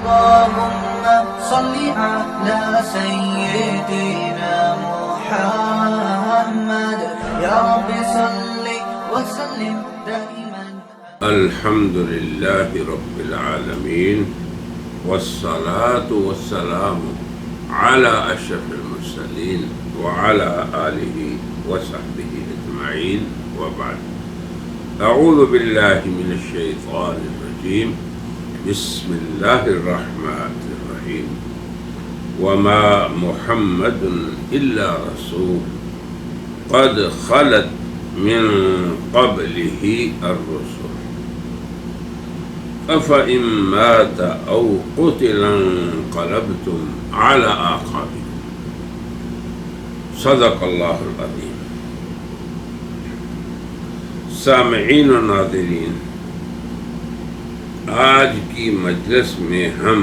اللهم صل على سيدنا محمد يا رب صل وسلم دائما. الحمد لله رب العالمين والصلاة والسلام على أشرف المرسلين وعلى آله وصحبه أجمعين وبعد. أعوذ بالله من الشيطان الرجيم. بسم الله الرحمن الرحيم. وما محمد إلا رسول قد خلت من قبله الرسل أفإن مات أو قتل انقلبتم على أعقابكم. صدق الله العظيم. سامعین و ناظرین، آج کی مجلس میں ہم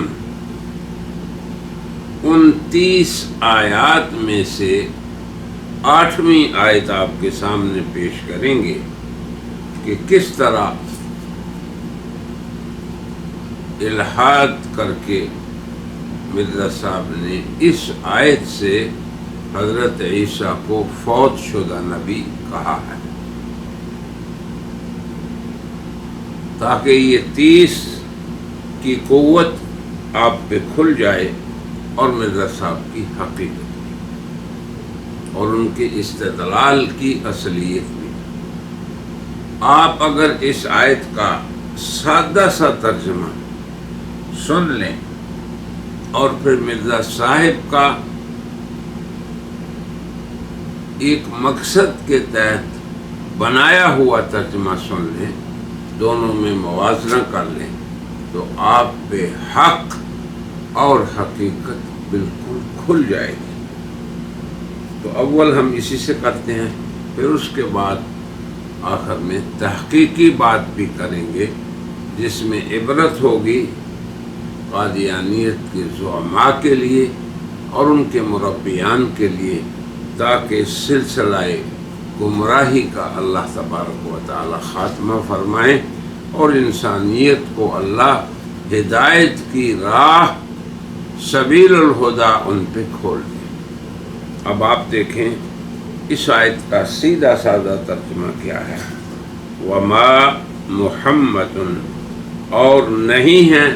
29 آیات میں سے 8ویں آیت آپ کے سامنے پیش کریں گے کہ کس طرح الحاد کر کے مرزا صاحب نے اس آیت سے حضرت عیسیٰ کو فوت شدہ نبی کہا ہے، تاکہ یہ 30 کی قوت آپ پہ کھل جائے اور مرزا صاحب کی حقیقت اور ان کے استدلال کی اصلیت بھی. آپ اگر اس آیت کا سادہ سا ترجمہ سن لیں اور پھر مرزا صاحب کا ایک مقصد کے تحت بنایا ہوا ترجمہ سن لیں، دونوں میں موازنہ کر لیں، تو آپ پہ حق اور حقیقت بالکل کھل جائے گی. تو اول ہم اسی سے کرتے ہیں، پھر اس کے بعد آخر میں تحقیقی بات بھی کریں گے جس میں عبرت ہوگی قادیانیت کے زعماء کے لیے اور ان کے مربیان کے لیے، تاکہ سلسلہ گمراہی کا اللہ تبارک و تعالی خاتمہ فرمائے اور انسانیت کو اللہ ہدایت کی راہ سبیل الہدا ان پہ کھول دے. اب آپ دیکھیں اس آیت کا سیدھا سادہ ترجمہ کیا ہے. وما محمد، اور نہیں ہیں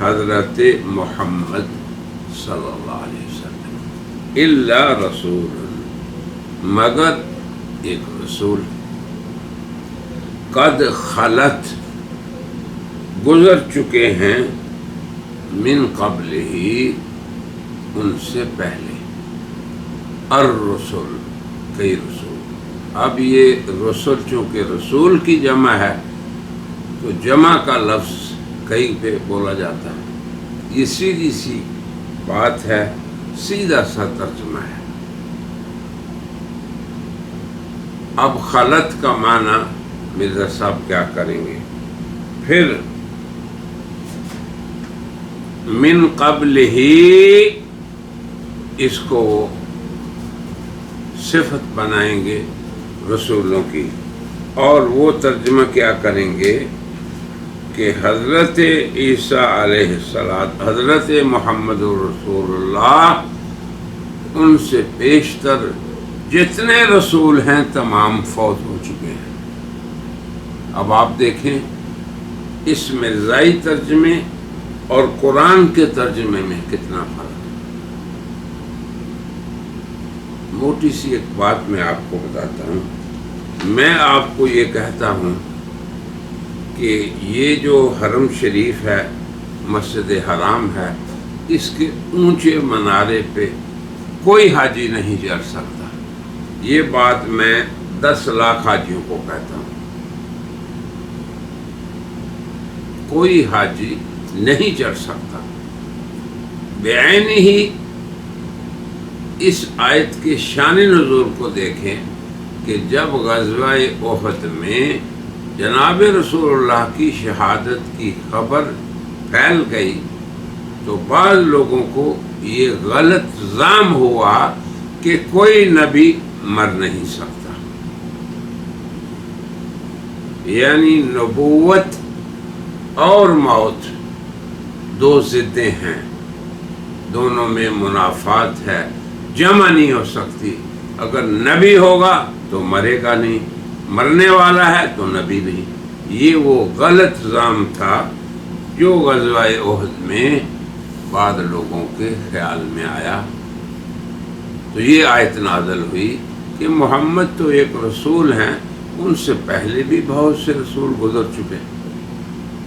حضرت محمد صلی اللہ علیہ وسلم، الا رسول، مگر ایک رسول، قد خلت، گزر چکے ہیں، من قبل ہی، ان سے پہلے، الرسل، کئی رسول. اب یہ رسول چونکہ رسول کی جمع ہے تو جمع کا لفظ کئی پہ بولا جاتا ہے. یہ سیدھی سی بات ہے، سیدھا سا ترجمہ ہے. اب خلط کا معنی مرزا صاحب کیا کریں گے؟ پھر من قبل ہی اس کو صفت بنائیں گے رسولوں کی، اور وہ ترجمہ کیا کریں گے کہ حضرت عیسیٰ علیہ السلام، حضرت محمد رسول اللہ، ان سے پیشتر جتنے رسول ہیں تمام فوت ہو چکے ہیں. اب آپ دیکھیں اس مرزائی ترجمے اور قرآن کے ترجمے میں کتنا فرق ہے. موٹی سی ایک بات میں آپ کو بتاتا ہوں. میں آپ کو یہ کہتا ہوں کہ یہ جو حرم شریف ہے، مسجد حرام ہے، اس کے اونچے منارے پہ کوئی حاجی نہیں چڑھ سکتا. یہ بات میں 10 لاکھ حاجیوں کو کہتا ہوں. کوئی حاجی نہیں چڑھ سکتا. بعین ہی اس آیت کے شان نزول کو دیکھیں کہ جب غزوہ احد میں جناب رسول اللہ کی شہادت کی خبر پھیل گئی تو بعض لوگوں کو یہ غلط ظام ہوا کہ کوئی نبی مر نہیں سکتا، یعنی نبوت اور موت دو ضدیں ہیں، دونوں میں منافات ہے، جمع نہیں ہو سکتی۔ اگر نبی ہوگا تو مرے گا نہیں، مرنے والا ہے تو نبی نہیں۔ یہ وہ غلط ظام تھا جو غزوہ احد میں بعض لوگوں کے خیال میں آیا۔ تو یہ آیت نازل ہوئی کہ محمد تو ایک رسول ہیں، ان سے پہلے بھی بہت سے رسول گزر چکے،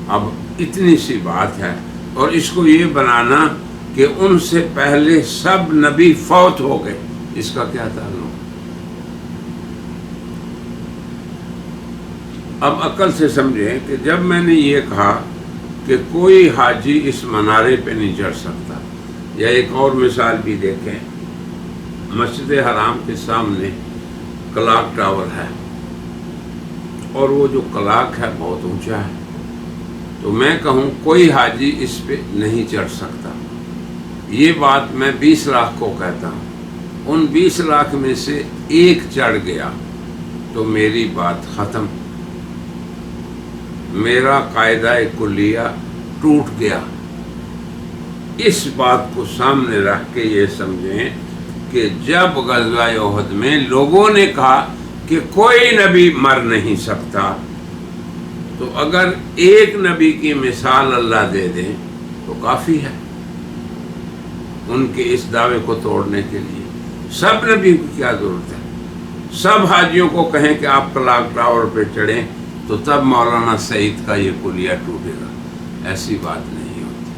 اب اتنی سی بات ہے۔ اور اس کو یہ بنانا کہ ان سے پہلے سب نبی فوت ہو گئے، اس کا کیا تعلق؟ اب عقل سے سمجھیں کہ جب میں نے یہ کہا کہ کوئی حاجی اس منارے پہ نہیں چڑھ سکتا، یا ایک اور مثال بھی دیکھیں، مسجد حرام کے سامنے کلاک ٹاور ہے، اور وہ جو کلاک ہے بہت اونچا ہے، تو میں کہوں کوئی حاجی اس پہ نہیں چڑھ سکتا، یہ بات میں 20 لاکھ کو کہتا ہوں، ان 20 لاکھ میں سے ایک چڑھ گیا تو میری بات ختم، میرا قاعدہ کلیہ ٹوٹ گیا۔ اس بات کو سامنے رکھ کے یہ سمجھیں کہ جب غزوہ احد میں لوگوں نے کہا کہ کوئی نبی مر نہیں سکتا، تو اگر ایک نبی کی مثال اللہ دے دیں تو کافی ہے ان کے اس دعوے کو توڑنے کے لیے۔ سب نبی کی کیا ضرورت ہے؟ سب حاجیوں کو کہیں کہ آپ کلاک ٹاور پہ چڑھیں تو تب مولانا سعید کا یہ کلیہ ٹوٹے گا، ایسی بات نہیں ہوتی۔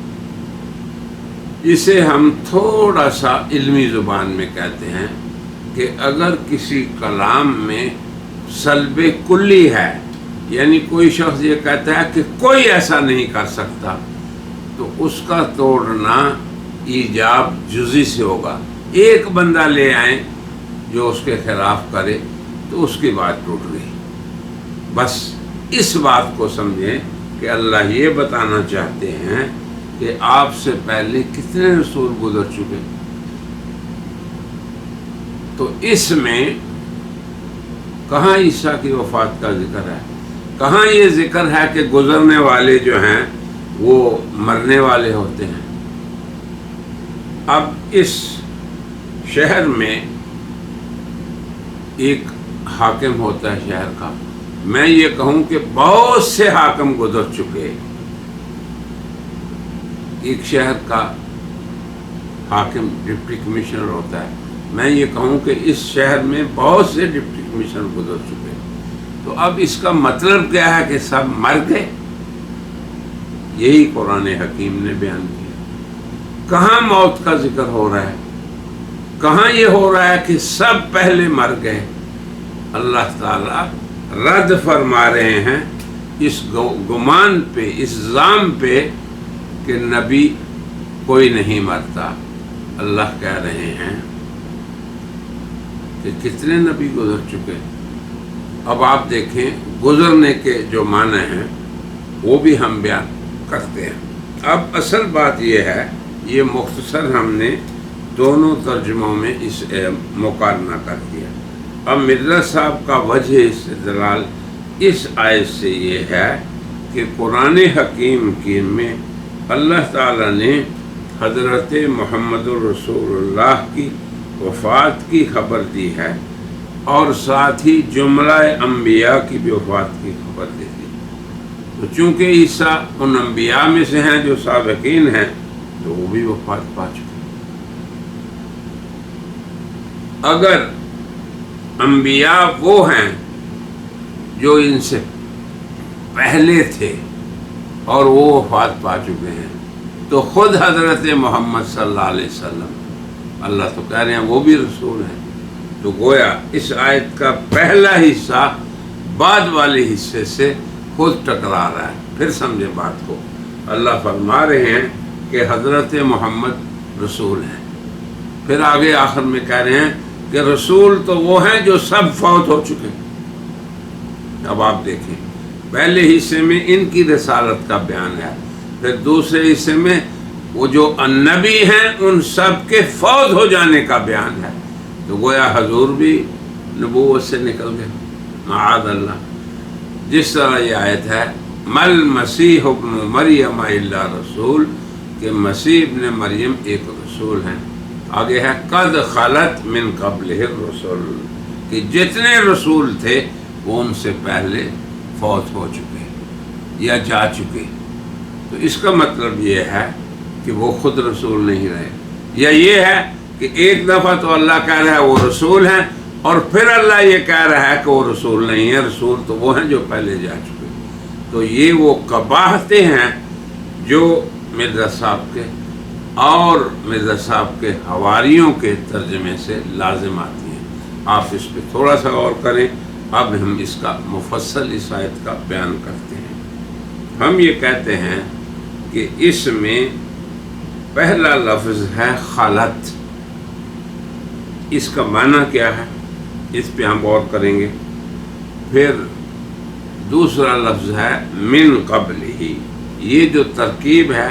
اسے ہم تھوڑا سا علمی زبان میں کہتے ہیں کہ اگر کسی کلام میں سلب کلی ہے، یعنی کوئی شخص یہ کہتا ہے کہ کوئی ایسا نہیں کر سکتا، تو اس کا توڑنا ایجاب جزئی سے ہوگا۔ ایک بندہ لے آئیں جو اس کے خلاف کرے تو اس کی بات ٹوٹ گئی۔ بس اس بات کو سمجھیں کہ اللہ یہ بتانا چاہتے ہیں کہ آپ سے پہلے کتنے رسول گزر چکے۔ تو اس میں کہاں عیسیٰ کی وفات کا ذکر ہے، کہاں یہ ذکر ہے کہ گزرنے والے جو ہیں وہ مرنے والے ہوتے ہیں۔ اب اس شہر میں ایک حاکم ہوتا ہے شہر کا، میں یہ کہوں کہ بہت سے حاکم گزر چکے۔ ایک شہر کا حاکم ڈپٹی کمشنر ہوتا ہے، میں یہ کہوں کہ اس شہر میں بہت سے ڈپٹی کمشنر گزر چکے۔ تو اب اس کا مطلب کیا ہے کہ سب مر گئے؟ یہی قرآن حکیم نے بیان کیا۔ کہاں موت کا ذکر ہو رہا ہے؟ کہاں یہ ہو رہا ہے کہ سب پہلے مر گئے؟ اللہ تعالیٰ رد فرما رہے ہیں اس گمان پہ، اس ظام پہ کہ نبی کوئی نہیں مرتا۔ اللہ کہہ رہے ہیں کہ کتنے نبی گزر چکے۔ اب آپ دیکھیں گزرنے کے جو معنی ہیں وہ بھی ہم بیان کرتے ہیں۔ اب اصل بات یہ ہے، یہ مختصر ہم نے دونوں ترجموں میں اس مقارنہ کر دیا۔ اب مرزا صاحب کا وجہ استدلال اس آیت سے یہ ہے کہ قرآن حکیم کی میں اللہ تعالیٰ نے حضرت محمد الرسول اللہ کی وفات کی خبر دی ہے، اور ساتھ ہی جملہ انبیاء کی بھی وفات کی خبر دی تھی۔ تو چونکہ عیسیٰ ان انبیاء میں سے ہیں جو سابقین ہیں، تو وہ بھی وفات پا چکے۔ اگر انبیاء وہ ہیں جو ان سے پہلے تھے اور وہ وفات پا چکے ہیں، تو خود حضرت محمد صلی اللہ علیہ وسلم، اللہ تو کہہ رہے ہیں وہ بھی رسول ہیں۔ تو گویا اس آیت کا پہلا حصہ بعد والے حصے سے خود ٹکرا رہا ہے۔ پھر سمجھے بات کو، اللہ فرما رہے ہیں کہ حضرت محمد رسول ہیں، پھر آگے آخر میں کہہ رہے ہیں کہ رسول تو وہ ہیں جو سب فوت ہو چکے۔ اب آپ دیکھیں، پہلے حصے میں ان کی رسالت کا بیان ہے، پھر دوسرے حصے میں وہ جو نبی ہیں ان سب کے فوت ہو جانے کا بیان ہے۔ تو گویا حضور بھی نبوت سے نکل گئے، معاذ اللہ۔ جس طرح یہ آیت ہے، مل مسیح ابن مریم الا رسول کہ مسیح ابن مریم ایک رسول ہیں. آگے ہے قد خلت من قبلہ الرسل، کہ جتنے رسول تھے وہ ان سے پہلے فوت ہو چکے یا جا چکے. تو اس کا مطلب یہ ہے کہ وہ خود رسول نہیں رہے، یا یہ ہے کہ ایک دفعہ تو اللہ کہہ رہا ہے وہ رسول ہیں، اور پھر اللہ یہ کہہ رہا ہے کہ وہ رسول نہیں ہے. رسول تو وہ ہیں جو پہلے جا چکے. تو یہ وہ قباحتیں ہیں جو مرزا صاحب کے اور مرزا صاحب کے حواریوں کے ترجمے سے لازم آتی ہیں. آپ اس پہ تھوڑا سا غور کریں. اب ہم اس کا مفصل اس آیت کا بیان کرتے ہیں. ہم یہ کہتے ہیں کہ اس میں پہلا لفظ ہے خلت. اس کا معنی کیا ہے اس پہ ہم غور کریں گے. پھر دوسرا لفظ ہے من قبل ہی، یہ جو ترکیب ہے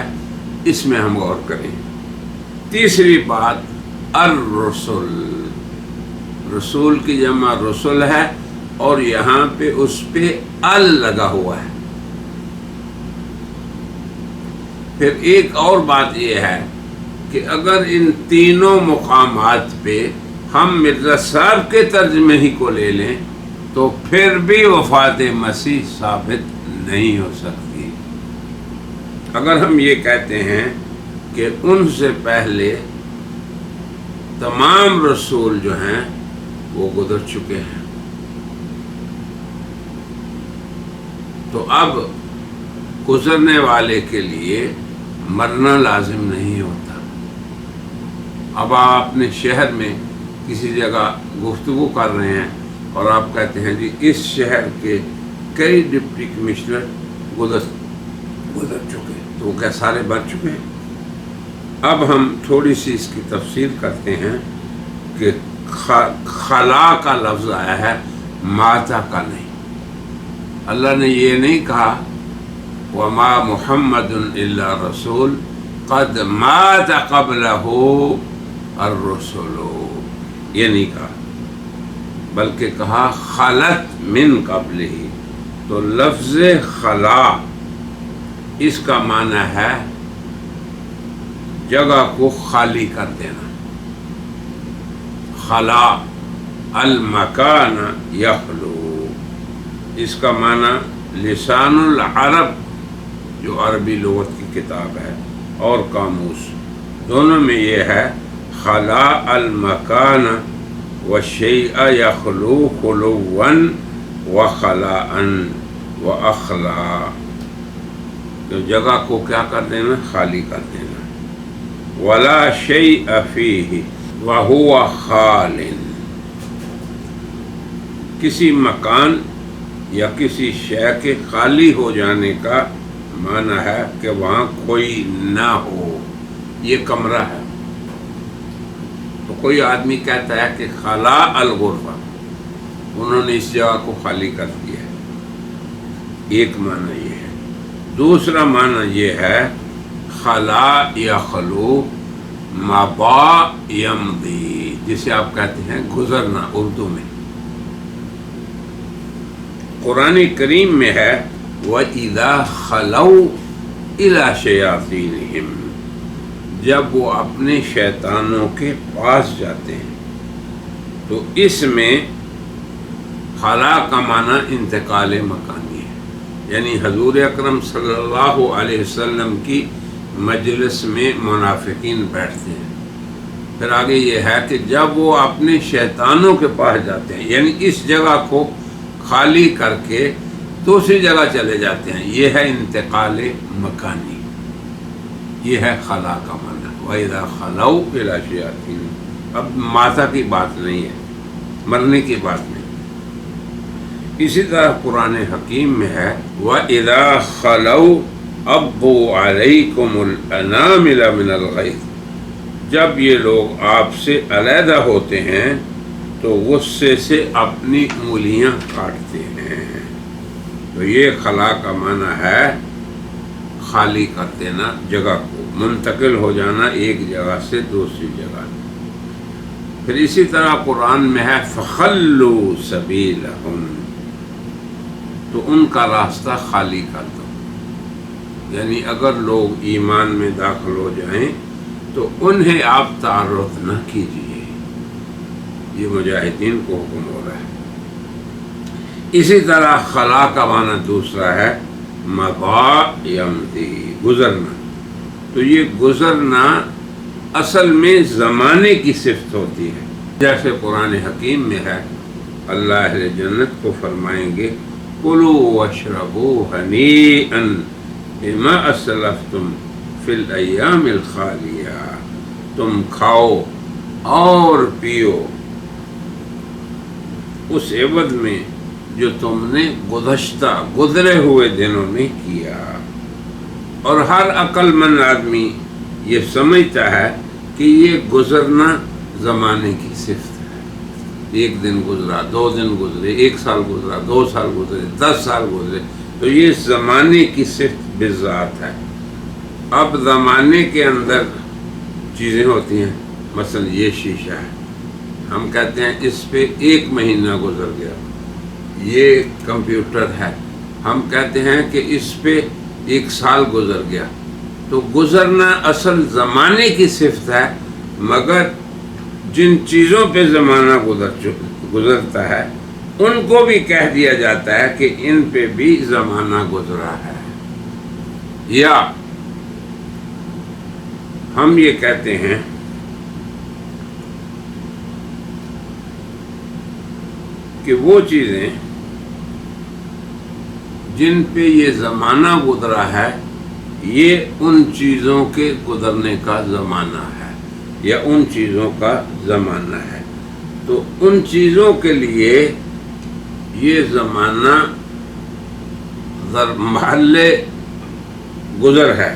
اس میں ہم غور کریں. تیسری بات الرسل، رسول کی جمع رسل ہے اور یہاں پہ اس پہ ال لگا ہوا ہے. پھر ایک اور بات یہ ہے کہ اگر ان تینوں مقامات پہ ہم مرزا صاحب کے ترجمے ہی کو لے لیں تو پھر بھی وفات مسیح ثابت نہیں ہو سکتی. اگر ہم یہ کہتے ہیں کہ ان سے پہلے تمام رسول جو ہیں وہ گزر چکے ہیں، تو اب گزرنے والے کے لیے مرنا لازم نہیں ہوتا. اب آپ اپنے شہر میں کسی جگہ گفتگو کر رہے ہیں اور آپ کہتے ہیں جی اس شہر کے کئی ڈپٹی کمشنر گزر چکے، تو وہ کیا سارے بن چکے ہیں؟ اب ہم تھوڑی سی اس کی تفسیر کرتے ہیں کہ خلا کا لفظ آیا ہے، ماتا کا نہیں. اللہ نے یہ نہیں کہا وما محمد الا رسول قد مات قبلہ الرسل، یہ نہیں کہا، بلکہ کہا خلت من قبلہ. تو لفظ خلا اس کا معنی ہے جگہ کو خالی کر دینا. خلا المکان یخلو، اس کا معنی لسان العرب جو عربی لغت کی کتاب ہے اور قاموس دونوں میں یہ ہے خلا المکان والشیء یخلو خلوا وخلاء واخلا، تو جگہ کو کیا کر دینا؟ خالی کر دینا. ولا شیء فیہ وہو خال، کسی مکان یا کسی شے کے خالی ہو جانے کا معنی ہے کہ وہاں کوئی نہ ہو. یہ کمرہ ہے تو کوئی آدمی کہتا ہے کہ خلا الغرفہ، انہوں نے اس جگہ کو خالی کر دیا. ایک معنی یہ ہے. دوسرا معنی یہ ہے خلا یخلو مضا یمضی، جسے آپ کہتے ہیں گزرنا اردو میں. قرآن کریم میں ہے وَإِذَا خَلَوْا إِلَى شَيَاطِينِهِمْ، جب وہ اپنے شیطانوں کے پاس جاتے ہیں. تو اس میں خلا کا معنی انتقال مکانی ہے، یعنی حضور اکرم صلی اللہ علیہ وسلم کی مجلس میں منافقین بیٹھتے ہیں. پھر آگے یہ ہے کہ جب وہ اپنے شیطانوں کے پاس جاتے ہیں، یعنی اس جگہ کو خالی کر کے دوسری جگہ چلے جاتے ہیں، یہ ہے انتقال مکانی. یہ ہے خلا کا معنی وَإِذَا خَلَوْا إِلَى شَيَاطِينِهِمْ. اب ماتا کی بات نہیں ہے، مرنے کی بات نہیں. اسی طرح قرآن حکیم میں ہے وَإِذَا خَلَوْا أَبُّوا عَلَيْكُمُ الْأَنَامِلَ مِنَ الْغَيْظِ، جب یہ لوگ آپ سے علیحدہ ہوتے ہیں تو غصے سے اپنی انگلیاں کاٹتے ہیں. تو یہ خلا کا معنی ہے خالی کر دینا، جگہ کو منتقل ہو جانا ایک جگہ سے دوسری جگہ. پھر اسی طرح قرآن میں ہے فَخَلُّوا سَبِيلَهُمْ، تو ان کا راستہ خالی کر دو. یعنی اگر لوگ ایمان میں داخل ہو جائیں تو انہیں آپ تعرض نہ کیجیے، یہ مجاہدین کو حکم ہو رہا ہے۔ اسی طرح خلا کا معنی دوسرا ہے مضا یمضی، گزرنا۔ تو یہ گزرنا اصل میں زمانے کی صفت ہوتی ہے، جیسے قرآن حکیم میں ہے، اللہ اہل جنت کو فرمائیں گے کلوا واشربوا ہنیئا بما اسلفتم فی الایام الخالیہ، تم کھاؤ اور پیو اس عوض میں جو تم نے گزرے ہوئے دنوں میں کیا۔ اور ہر عقل مند آدمی یہ سمجھتا ہے کہ یہ گزرنا زمانے کی صفت ہے، ایک دن گزرا، 2 دن گزرے، 1 سال گزرا، 2 سال گزرے، 10 سال گزرے، تو یہ زمانے کی صفت بذات ہے۔ اب زمانے کے اندر چیزیں ہوتی ہیں، مثلا یہ شیشہ ہے، ہم کہتے ہیں اس پہ 1 مہینہ گزر گیا۔ یہ کمپیوٹر ہے، ہم کہتے ہیں کہ اس پہ 1 سال گزر گیا۔ تو گزرنا اصل زمانے کی صفت ہے، مگر جن چیزوں پہ زمانہ گزرتا ہے ان کو بھی کہہ دیا جاتا ہے کہ ان پہ بھی زمانہ گزرا ہے۔ یا ہم یہ کہتے ہیں کہ وہ چیزیں جن پہ یہ زمانہ گزرا ہے یہ ان چیزوں کے گزرنے کا زمانہ ہے یا ان چیزوں کا زمانہ ہے۔ تو ان چیزوں کے لیے یہ زمانہ محل گزر ہے،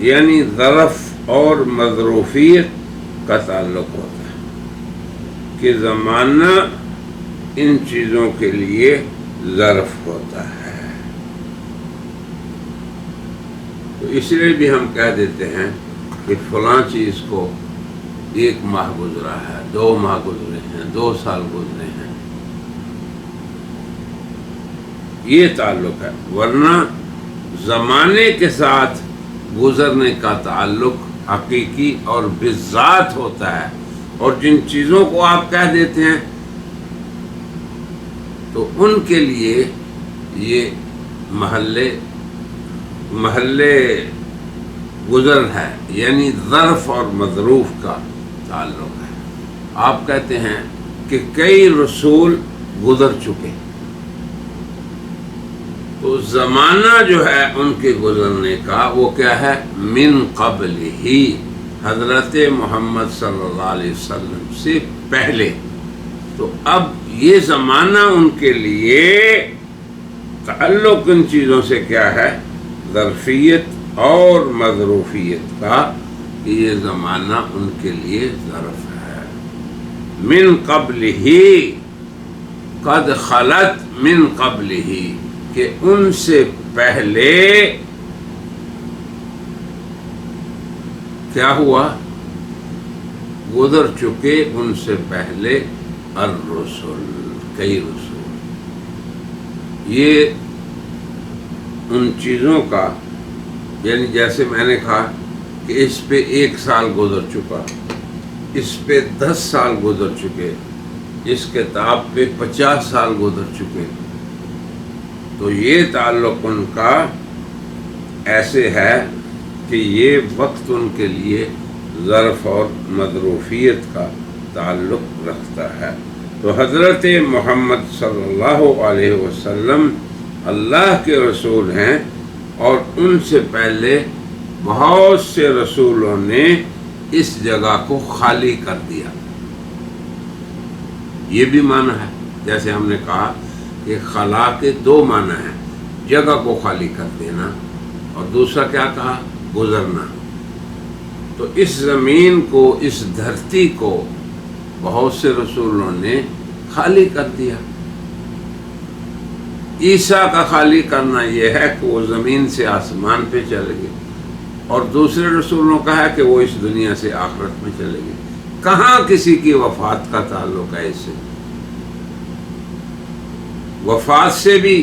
یعنی ظرف اور مظروفیت کا تعلق ہوتا ہے کہ زمانہ ان چیزوں کے لیے ظرف ہوتا ہے۔ تو اس لیے بھی ہم کہہ دیتے ہیں کہ فلاں چیز کو 1 ماہ گزرا ہے، 2 ماہ گزرے ہیں، 2 سال گزرے ہیں، یہ تعلق ہے۔ ورنہ زمانے کے ساتھ گزرنے کا تعلق حقیقی اور بالذات ہوتا ہے، اور جن چیزوں کو آپ کہہ دیتے ہیں تو ان کے لیے یہ محل گزر ہے، یعنی ظرف اور مظروف کا تعلق ہے۔ آپ کہتے ہیں کہ کئی رسول گزر چکے، تو زمانہ جو ہے ان کے گزرنے کا وہ کیا ہے؟ من قبل ہی، حضرت محمد صلی اللہ علیہ وسلم سے پہلے۔ تو اب یہ زمانہ ان کے لیے تعلق ان چیزوں سے کیا ہے؟ ظرفیت اور مظروفیت کا، کہ یہ زمانہ ان کے لیے ظرف ہے۔ من قبل ہی، قد خلت من قبل ہی، کہ ان سے پہلے کیا ہوا؟ گزر چکے ان سے پہلے الرسل، کئی رسول۔ یہ ان چیزوں کا، یعنی جیسے میں نے کہا کہ اس پہ 1 سال گزر چکا، اس پہ 10 سال گزر چکے، اس کتاب پہ 50 سال گزر چکے، تو یہ تعلق ان کا ایسے ہے کہ یہ وقت ان کے لیے ظرف اور مظروفیت کا تعلق رکھتا ہے۔ تو حضرت محمد صلی اللہ علیہ وسلم اللہ کے رسول ہیں، اور ان سے پہلے بہت سے رسولوں نے اس جگہ کو خالی کر دیا۔ یہ بھی معنی ہے، جیسے ہم نے کہا کہ خلا کے 2 معنی ہیں، جگہ کو خالی کر دینا، اور دوسرا کیا کہا؟ گزرنا۔ تو اس زمین کو، اس دھرتی کو بہت سے رسولوں نے خالی کر دیا۔ عیسیٰ کا خالی کرنا یہ ہے کہ وہ زمین سے آسمان پہ چلے گئے، اور دوسرے رسولوں کا ہے کہ وہ اس دنیا سے آخرت میں چلے گئے۔ کہاں کسی کی وفات کا تعلق ہے اس سے؟ وفات سے بھی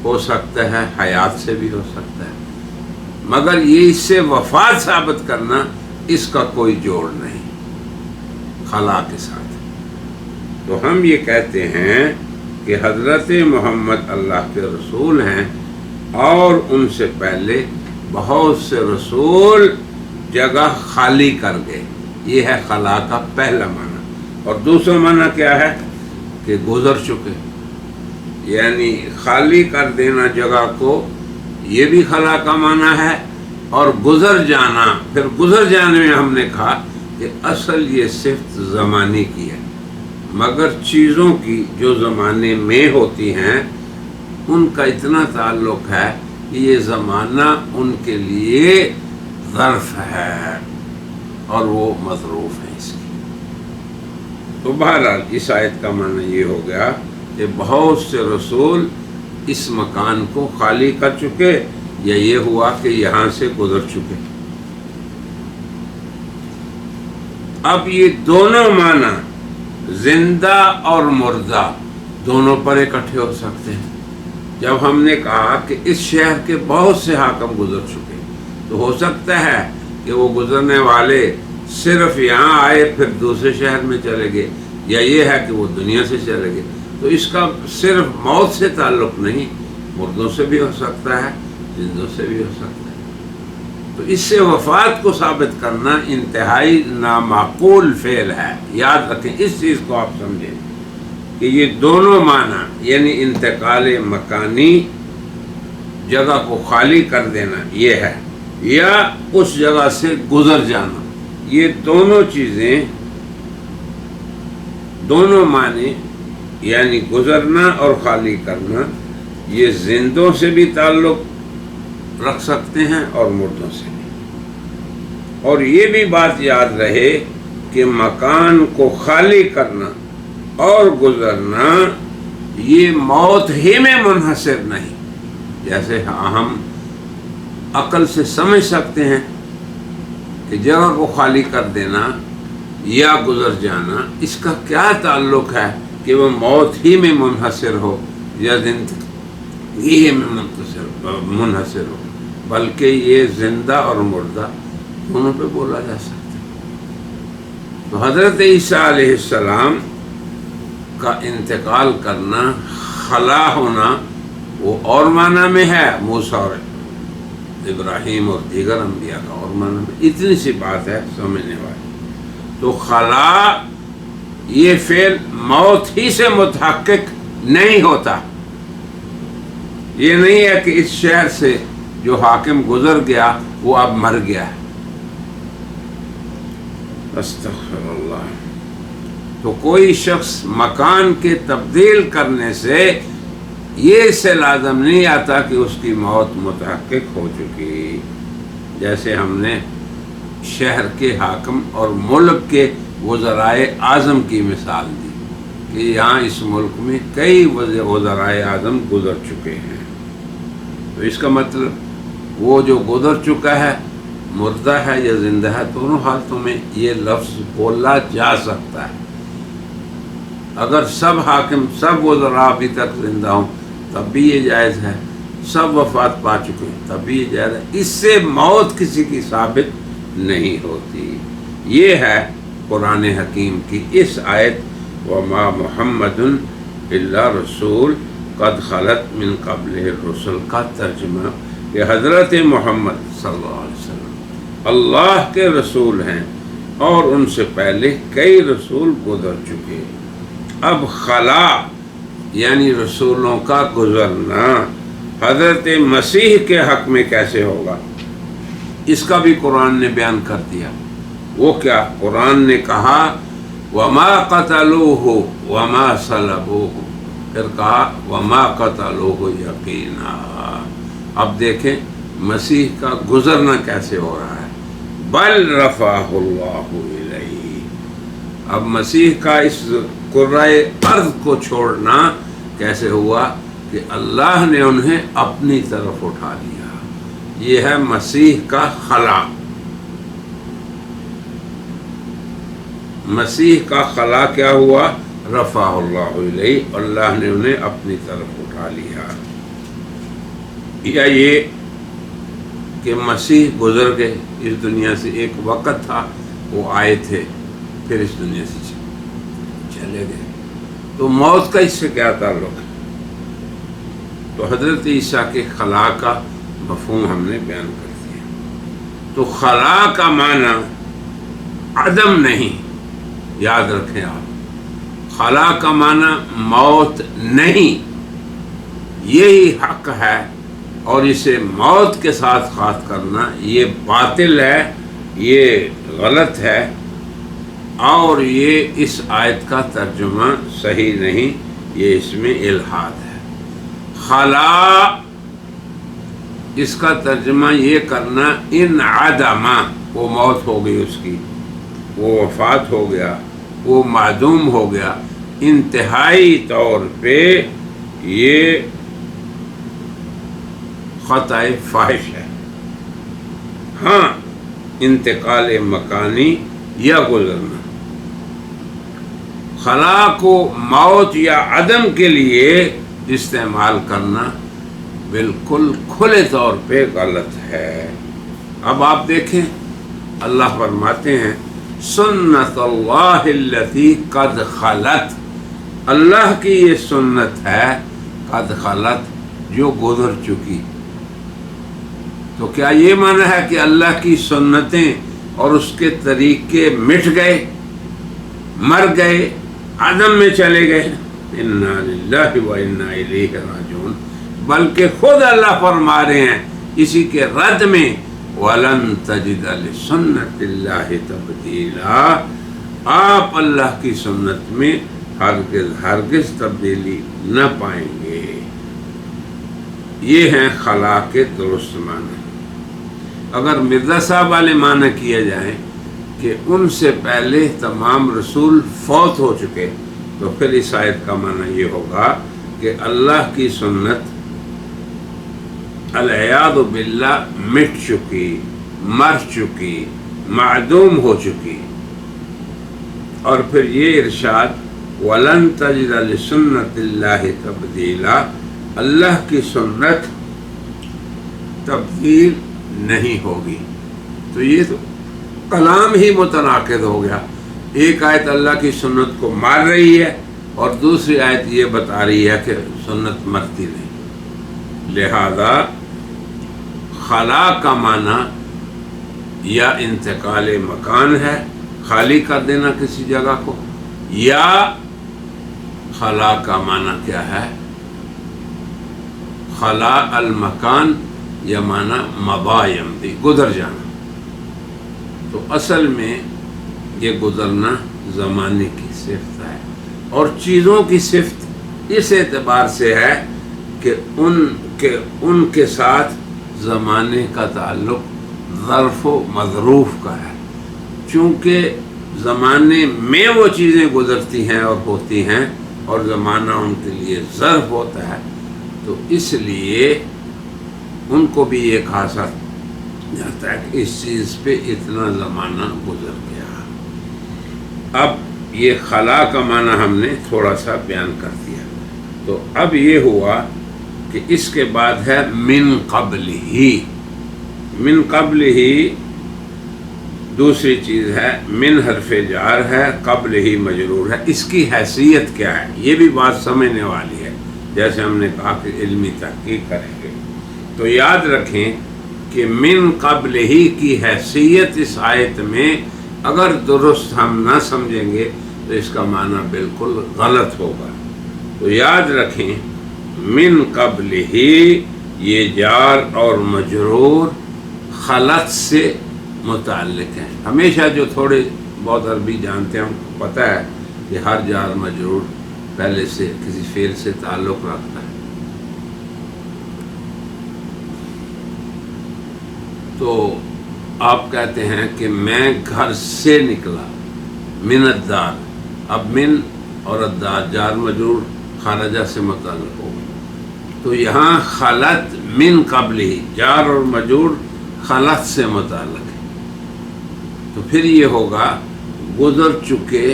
ہو سکتا ہے، حیات سے بھی ہو سکتا ہے، مگر یہ اس سے وفات ثابت کرنا اس کا کوئی جوڑ نہیں خلا کے ساتھ۔ تو ہم یہ کہتے ہیں کہ حضرت محمد اللہ کے رسول ہیں، اور ان سے پہلے بہت سے رسول جگہ خالی کر گئے۔ یہ ہے خلا کا پہلا معنی۔ اور دوسرا معنی کیا ہے کہ گزر چکے، یعنی خالی کر دینا جگہ کو، یہ بھی خلا کا معنی ہے، اور گزر جانا، پھر گزر جانے میں ہم نے کہا کہ اصل یہ صفت زمانے کی ہے، مگر چیزوں کی جو زمانے میں ہوتی ہیں ان کا اتنا تعلق ہے کہ یہ زمانہ ان کے لیے ظرف ہے اور وہ مظروف ہے اس کی۔ تو بہرحال اس آیت کا معنی یہ ہو گیا کہ بہت سے رسول اس مکان کو خالی کر چکے، یا یہ ہوا کہ یہاں سے گزر چکے۔ اب یہ دونوں معنی زندہ اور مردہ دونوں پر اکٹھے ہو سکتے ہیں۔ جب ہم نے کہا کہ اس شہر کے بہت سے حاکم گزر چکے، تو ہو سکتا ہے کہ وہ گزرنے والے صرف یہاں آئے پھر دوسرے شہر میں چلے گئے، یا یہ ہے کہ وہ دنیا سے چلے گئے۔ تو اس کا صرف موت سے تعلق نہیں، مردوں سے بھی ہو سکتا ہے، زندوں سے بھی ہو سکتا ہے۔ تو اس سے وفات کو ثابت کرنا انتہائی نامعقول فعل ہے۔ یاد رکھیں، اس چیز کو آپ سمجھیں کہ یہ دونوں معنی، یعنی انتقال مکانی، جگہ کو خالی کر دینا یہ ہے، یا اس جگہ سے گزر جانا، یہ دونوں چیزیں، دونوں معنی یعنی گزرنا اور خالی کرنا، یہ زندوں سے بھی تعلق رکھ سکتے ہیں اور مردوں سے بھی۔ اور یہ بھی بات یاد رہے کہ مکان کو خالی کرنا اور گزرنا یہ موت ہی میں منحصر نہیں۔ جیسے ہم عقل سے سمجھ سکتے ہیں کہ جگہ کو خالی کر دینا یا گزر جانا، اس کا کیا تعلق ہے کہ وہ موت ہی میں منحصر ہو یا زندگی میں منحصر ہو، بلکہ یہ زندہ اور مردہ دونوں پہ بولا جا سکتا ہے۔ تو حضرت عیسیٰ علیہ السلام کا انتقال کرنا، خلا ہونا، وہ اور معنی میں ہے، موسیٰ اور ابراہیم اور دیگر انبیاء کا اور معنی میں۔ اتنی سی بات ہے سمجھنے والی۔ تو خلا یہ فعل موت ہی سے متحقق نہیں ہوتا۔ یہ نہیں ہے کہ اس شہر سے جو حاکم گزر گیا وہ اب مر گیا ہے۔ استغفر اللہ۔ تو کوئی شخص مکان کے تبدیل کرنے سے یہ اس سے لازم نہیں آتا کہ اس کی موت متحقق ہو چکی۔ جیسے ہم نے شہر کے حاکم اور ملک کے وزرائے اعظم کی مثال دی کہ یہاں اس ملک میں کئی وزرائے اعظم گزر چکے ہیں، تو اس کا مطلب وہ جو گزر چکا ہے مردہ ہے یا زندہ ہے، دونوں حالتوں میں یہ لفظ بولا جا سکتا ہے۔ اگر سب حاکم، سب وزراء ابھی تک زندہ ہوں تب بھی یہ جائز ہے، سب وفات پا چکے ہیں تب بھی یہ جائز ہے۔ اس سے موت کسی کی ثابت نہیں ہوتی۔ یہ ہے قرآن حکیم کی اس آیت وَمَا مُحَمَّدٌ إِلَّا رَسُولٌ قَدْ خَلَتْ مِن قَبْلِهِ الرُّسُلُ کا ترجمہ کہ حضرت محمد صلی اللہ علیہ وسلم اللہ کے رسول ہیں اور ان سے پہلے کئی رسول گزر چکے۔ اب خلا یعنی رسولوں کا گزرنا حضرت مسیح کے حق میں کیسے ہوگا، اس کا بھی قرآن نے بیان کر دیا۔ وہ کیا؟ قرآن نے کہا وَمَا قَتَلُوهُ وَمَا صَلَبُوهُ، پھر کہا وَمَا قَتَلُوهُ یقینا۔ اب دیکھیں مسیح کا گزرنا کیسے ہو رہا ہے، بل رفعہ اللہ الیہ۔ اب مسیح کا اس کرۂ ارض کو چھوڑنا کیسے ہوا کہ اللہ نے انہیں اپنی طرف اٹھا لیا۔ یہ ہے مسیح کا خلا۔ مسیح کا خلا کیا ہوا؟ رفع اللہ علیہ، اللہ نے انہیں اپنی طرف اٹھا لیا۔ یا یہ کہ مسیح گزر گئے اس دنیا سے، ایک وقت تھا وہ آئے تھے پھر اس دنیا سے چلے گئے، تو موت کا اس سے کیا تعلق ہے؟ تو حضرت عیسیٰ کے خلا کا مفہوم ہم نے بیان کر دیا۔ تو خلا کا معنی عدم نہیں، یاد رکھیں آپ، خلا کا معنی موت نہیں، یہی حق ہے، اور اسے موت کے ساتھ خاص کرنا یہ باطل ہے، یہ غلط ہے، اور یہ اس آیت کا ترجمہ صحیح نہیں، یہ اس میں الحاد ہے۔ خلا اس کا ترجمہ یہ کرنا ان عدم، وہ موت ہو گئی اس کی، وہ وفات ہو گیا، وہ معدوم ہو گیا، انتہائی طور پہ یہ خطأ فاحش ہے۔ ہاں انتقال مکانی یا گزرنا، خلا کو موت یا عدم کے لیے استعمال کرنا بالکل کھلے طور پہ غلط ہے۔ اب آپ دیکھیں اللہ فرماتے ہیں سنت اللہ التی قد خلت، اللہ کی یہ سنت ہے قد خلت، جو گزر چکی۔ تو کیا یہ معنی ہے کہ اللہ کی سنتیں اور اس کے طریقے مٹ گئے، مر گئے، عدم میں چلے گئے؟ انا للہ و انا الیہ راجعون، بلکہ خود اللہ فرما رہے ہیں اسی کے رد میں وَلَن تَجِدَ لِسُنَّتِ اللَّهِ تَبْدِيلًا، آپ اللہ کی سنت میں ہرگز تبدیلی نہ پائیں گے۔ یہ ہیں خلا کے درست معنی۔ اگر مرزا صاحب والے معنی کیے جائیں کہ ان سے پہلے تمام رسول فوت ہو چکے، تو پھر اس آیت کا معنی یہ ہوگا کہ اللہ کی سنت العیاذ باللہ مٹ چکی، مر چکی، معدوم ہو چکی۔ اور پھر یہ ارشاد وَلَن تَجِدَ لِسُنَّتِ اللَّهِ تَبْدِيلًا، اللہ کی سنت تبدیل نہیں ہوگی۔ تو یہ تو کلام ہی متناقض ہو گیا، ایک آیت اللہ کی سنت کو مار رہی ہے اور دوسری آیت یہ بتا رہی ہے کہ سنت مرتی نہیں۔ لہذا خلا کا معنی یا انتقال مکان ہے، خالی کر دینا کسی جگہ کو، یا خلا کا معنی کیا ہے؟ خلا المکان یا معنی مضى یمضی، گزر جانا۔ تو اصل میں یہ گزرنا زمانے کی صفت ہے، اور چیزوں کی صفت اس اعتبار سے ہے کہ ان کے ساتھ زمانے کا تعلق ظرف و مظروف کا ہے، چونکہ زمانے میں وہ چیزیں گزرتی ہیں اور ہوتی ہیں، اور زمانہ ان کے لیے ظرف ہوتا ہے، تو اس لیے ان کو بھی یہ کہا جاتا ہے کہ اس چیز پہ اتنا زمانہ گزر گیا۔ اب یہ خلا کا معنی ہم نے تھوڑا سا بیان کر دیا۔ تو اب یہ ہوا کہ اس کے بعد ہے من قبل ہی، من قبل ہی دوسری چیز ہے، من حرف جار ہے، قبل ہی مجرور ہے، اس کی حیثیت کیا ہے یہ بھی بات سمجھنے والی ہے، جیسے ہم نے کہا کہ علمی تحقیق کریں گے۔ تو یاد رکھیں کہ من قبل ہی کی حیثیت اس آیت میں اگر درست ہم نہ سمجھیں گے تو اس کا معنی بالکل غلط ہوگا۔ تو یاد رکھیں من قبل ہی یہ جار اور مجرور خلط سے متعلق ہیں۔ ہمیشہ جو تھوڑے بہت عربی جانتے ہیں ان کو پتہ ہے کہ ہر جار مجرور پہلے سے کسی فعل سے تعلق رکھتا ہے۔ تو آپ کہتے ہیں کہ میں گھر سے نکلا، من الدار، اب من اور الدار جار مجرور خارجہ سے متعلق ہوگا، تو یہاں خلط من قبل ہی جار اور مجرور خلط سے متعلق ہے، تو پھر یہ ہوگا گزر چکے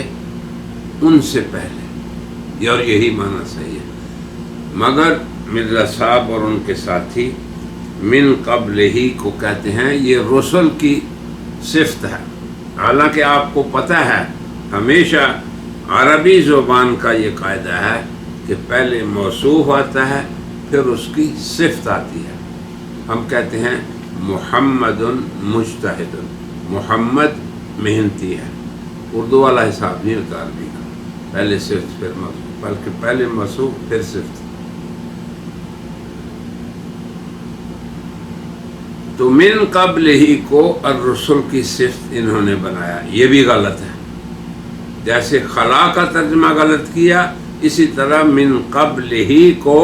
ان سے پہلے، اور یہی معنی صحیح ہے۔ مگر مرزا صاحب اور ان کے ساتھی من قبل ہی کو کہتے ہیں یہ رسل کی صفت ہے. حالانکہ آپ کو پتہ ہے ہمیشہ عربی زبان کا یہ قاعدہ ہے کہ پہلے موصوف آتا ہے پھر اس کی صفت آتی ہے. ہم کہتے ہیں محمد مجتہد، محمد محنتی ہے. اردو والا حساب نہیں ہوتا عربی کا، پہلے صفت پھر موصوف، بلکہ پہلے موصوف پھر صفت. تو من قبل ہی کو الرسل کی صفت انہوں نے بنایا، یہ بھی غلط ہے. جیسے خلا کا ترجمہ غلط کیا، اسی طرح من قبل ہی کو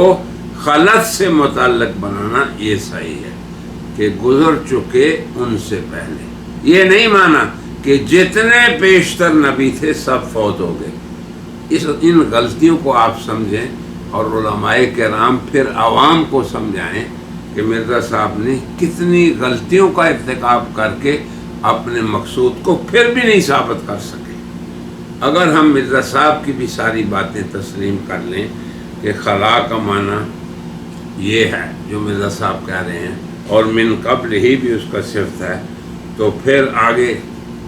خلت سے متعلق بنانا یہ صحیح ہے کہ گزر چکے ان سے پہلے. یہ نہیں مانا کہ جتنے پیشتر نبی تھے سب فوت ہو گئے. ان غلطیوں کو آپ سمجھیں اور علماء کرام پھر عوام کو سمجھائیں کہ مرزا صاحب نے کتنی غلطیوں کا ارتکاب کر کے اپنے مقصود کو پھر بھی نہیں ثابت کر سکے. اگر ہم مرزا صاحب کی بھی ساری باتیں تسلیم کر لیں کہ خلا کا معنی یہ ہے جو مرزا صاحب کہہ رہے ہیں اور من قبل ہی بھی اس کا صفت ہے، تو پھر آگے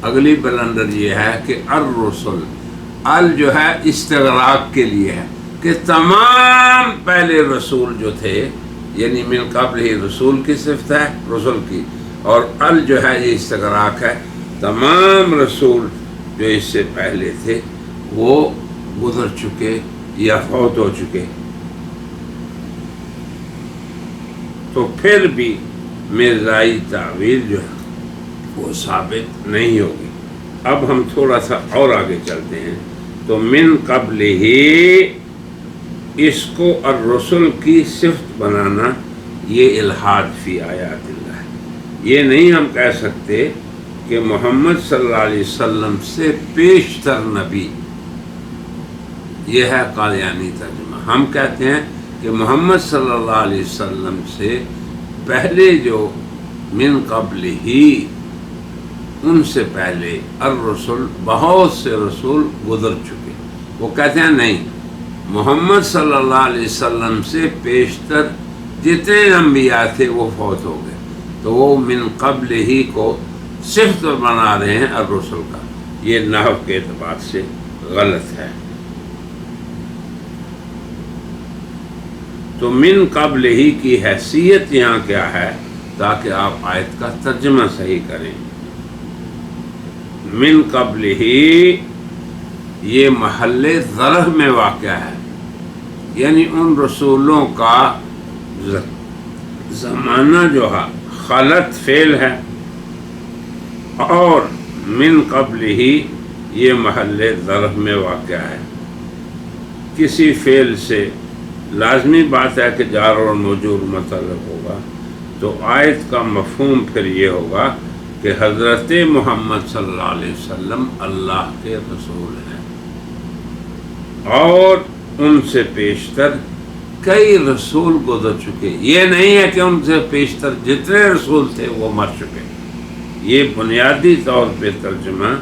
اگلی بلندر یہ ہے کہ الرسل، ال جو ہے استغراق کے لیے ہے کہ تمام پہلے رسول جو تھے، یعنی من قبل ہی رسول کی صفت ہے رسول کی، اور ال جو ہے یہ استغراق ہے، تمام رسول جو اس سے پہلے تھے وہ گزر چکے یا فوت ہو چکے. تو پھر بھی مرزائی تعویل جو ہے وہ ثابت نہیں ہوگی. اب ہم تھوڑا سا اور آگے چلتے ہیں. تو من قبل ہی اس کو الرسل کی صفت بنانا یہ الحاد فی آیات اللہ ہے. یہ نہیں ہم کہہ سکتے کہ محمد صلی اللہ علیہ وسلم سے پیشتر نبی، یہ ہے قادیانی ترجمہ. ہم کہتے ہیں کہ محمد صلی اللہ علیہ وسلم سے پہلے جو من قبل ہی، ان سے پہلے الرسل، بہت سے رسول گزر چکے. وہ کہتے ہیں نہیں، محمد صلی اللہ علیہ وسلم سے پیشتر جتنے انبیاء تھے وہ فوت ہو گئے. تو وہ من قبل ہی کو صفت بنا رہے ہیں الرسل کا. یہ نحو کے اعتبار سے غلط ہے. تو من قبل ہی کی حیثیت یہاں کیا ہے تاکہ آپ آیت کا ترجمہ صحیح کریں. من قبل ہی یہ محل ظرف میں واقع ہے، یعنی ان رسولوں کا زمانہ جو ہے خلط فعل ہے، اور من قبل ہی یہ محل ظرف میں واقع ہے. کسی فعل سے لازمی بات ہے کہ جار اور مجرور متعلق ہوگا، تو آیت کا مفہوم پھر یہ ہوگا کہ حضرت محمد صلی اللہ علیہ وسلم اللہ کے رسول ہیں، اور ان سے پیشتر کئی رسول گزر چکے. یہ نہیں ہے کہ ان سے پیشتر جتنے رسول تھے وہ مر چکے. یہ بنیادی طور پہ ترجمہ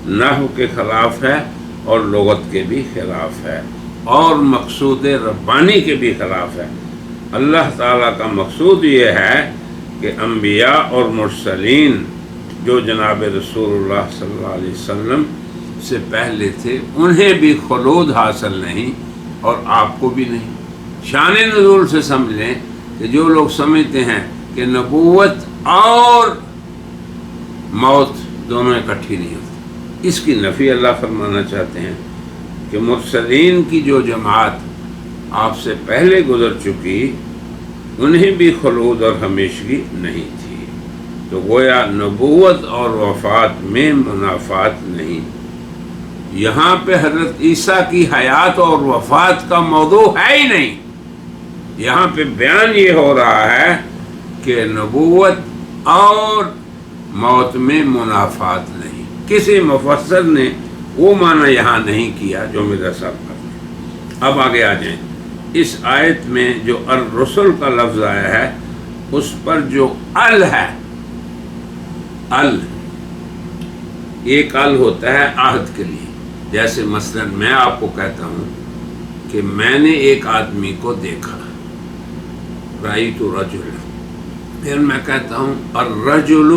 نحو کے خلاف ہے اور لغت کے بھی خلاف ہے اور مقصود ربانی کے بھی خلاف ہے. اللہ تعالیٰ کا مقصود یہ ہے کہ انبیاء اور مرسلین جو جناب رسول اللہ صلی اللہ علیہ وسلم سے پہلے تھے انہیں بھی خلود حاصل نہیں اور آپ کو بھی نہیں. شان نزول سے سمجھ لیں کہ جو لوگ سمجھتے ہیں کہ نبوت اور موت دونوں اکٹھی نہیں ہوتی، اس کی نفی اللہ فرمانا چاہتے ہیں کہ مرسلین کی جو جماعت آپ سے پہلے گزر چکی انہیں بھی خلود اور ہمیشگی نہیں تھی. تو گویا نبوت اور وفات میں منافات نہیں. یہاں پہ حضرت عیسیٰ کی حیات اور وفات کا موضوع ہے ہی نہیں. یہاں پہ بیان یہ ہو رہا ہے کہ نبوت اور موت میں منافات نہیں. کسی مفسر نے وہ معنی یہاں نہیں کیا جو مرزا صاحب کرتے ہیں. اب آگے آ جائیں. اس آیت میں جو الرسل کا لفظ آیا ہے اس پر جو ال ہے، ال ایک ال ہوتا ہے عہد کے لیے. جیسے مثلا میں آپ کو کہتا ہوں کہ میں نے ایک آدمی کو دیکھا، رأیت رجلا، پھر میں کہتا ہوں الرجل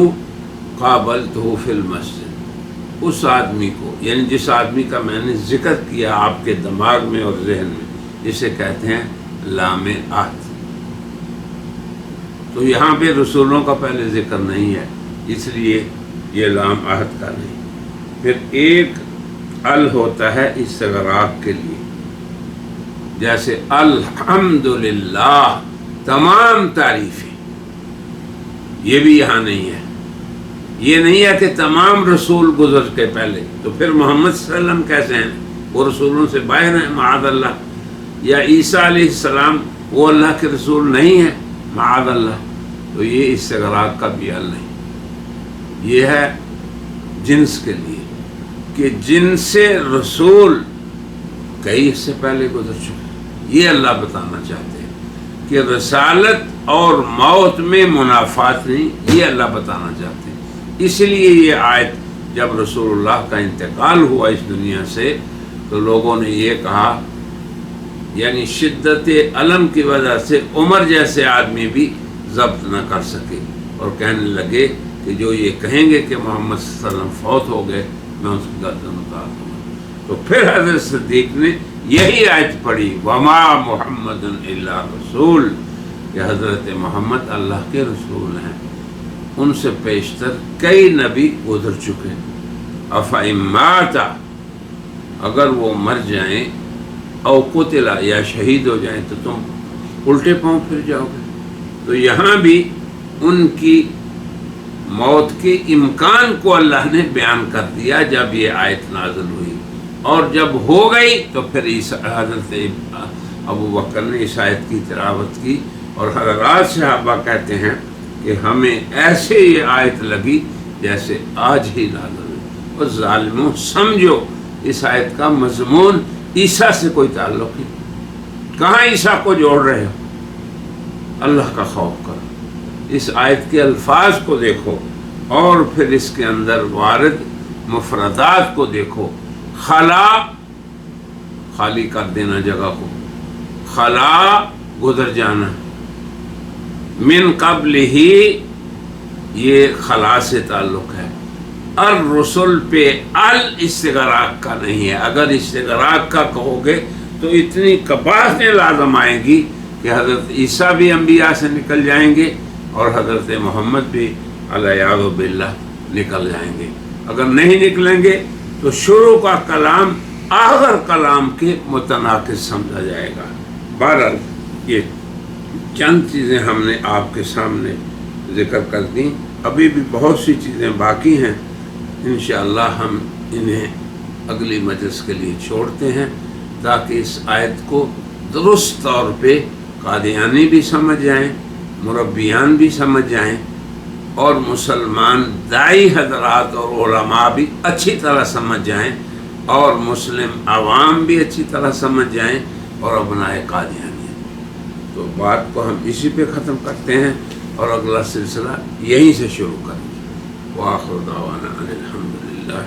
قابلتہ فی المسجد، اس آدمی کو، یعنی جس آدمی کا میں نے ذکر کیا آپ کے دماغ میں اور ذہن میں، جسے کہتے ہیں لام عہد۔ تو یہاں پہ رسولوں کا پہلے ذکر نہیں ہے، اس لیے یہ لام عہد کا نہیں۔ پھر ایک ال ہوتا ہے استغراق کے لیے، جیسے الحمدللہ، تمام تعریفیں، یہ بھی یہاں نہیں ہے۔ یہ نہیں ہے کہ تمام رسول گزر کے پہلے، تو پھر محمد صلی اللہ علیہ وسلم کیسے ہیں؟ وہ رسولوں سے باہر ہیں معاذ اللہ۔ یا عیسیٰ علیہ السلام وہ اللہ کے رسول نہیں ہیں معاذ اللہ۔ تو یہ استغراق کا بھی حل نہیں، یہ ہے جنس کے لیے کہ جن سے رسول کئی اس سے پہلے گزر چکے۔ یہ اللہ بتانا چاہتے ہیں کہ رسالت اور موت میں منافات نہیں، یہ اللہ بتانا چاہتے ہیں۔ اس لیے یہ آیت جب رسول اللہ کا انتقال ہوا اس دنیا سے تو لوگوں نے یہ کہا، یعنی شدت علم کی وجہ سے عمر جیسے آدمی بھی ضبط نہ کر سکے، اور کہنے لگے کہ جو یہ کہیں گے کہ محمد صلی اللہ علیہ وسلم فوت ہو گئے، میں اس کی گردن اتار دوں گا۔ تو پھر حضرت صدیق نے یہی آیت پڑھی، وما محمد الا رسول، کہ حضرت محمد اللہ کے رسول ہیں، ان سے پیشتر کئی نبی گزر چکے۔ افإن مات، اگر وہ مر جائیں، او قتل، یا شہید ہو جائیں، تو تم الٹے پاؤں پھر جاؤ گے۔ تو یہاں بھی ان کی موت کے امکان کو اللہ نے بیان کر دیا جب یہ آیت نازل ہوئی، اور جب ہو گئی تو پھر حضرت ابو بکر نے اس آیت کی تلاوت کی، اور حضرات صحابہ کہتے ہیں کہ ہمیں ایسے یہ آیت لگی جیسے آج ہی نازل ہوئی۔ اور ظالموں، سمجھو اس آیت کا مضمون عیسیٰ سے کوئی تعلق نہیں، کہاں عیسیٰ کو جوڑ رہے ہو؟ اللہ کا خوف کرو، اس آیت کے الفاظ کو دیکھو، اور پھر اس کے اندر وارد مفردات کو دیکھو۔ خلا، خالی کر دینا جگہ کو، خلا گزر جانا، من قبل ہی یہ خلا سے تعلق ہے۔ الرسل پہ الاستغراق کا نہیں ہے، اگر استغراق کا کہو گے تو اتنی کباستیں لازم آئیں گی کہ حضرت عیسیٰ بھی انبیاء سے نکل جائیں گے اور حضرت محمد بھی علیہ باللہ نکل جائیں گے۔ اگر نہیں نکلیں گے تو شروع کا کلام آخر کلام کے متناقض سمجھا جائے گا۔ بہرحال یہ چند چیزیں ہم نے آپ کے سامنے ذکر کر دیں، ابھی بھی بہت سی چیزیں باقی ہیں، انشاءاللہ ہم انہیں اگلی مجلس کے لیے چھوڑتے ہیں تاکہ اس آیت کو درست طور پہ قادیانی بھی سمجھ جائیں، مربیان بھی سمجھ جائیں، اور مسلمان داعی حضرات اور علماء بھی اچھی طرح سمجھ جائیں، اور مسلم عوام بھی اچھی طرح سمجھ جائیں، اور ابنائے قادیانی۔ تو بات کو ہم اسی پہ ختم کرتے ہیں اور اگلا سلسلہ یہیں سے شروع کریں گے۔ وآخر دعوانا ان الحمدللہ۔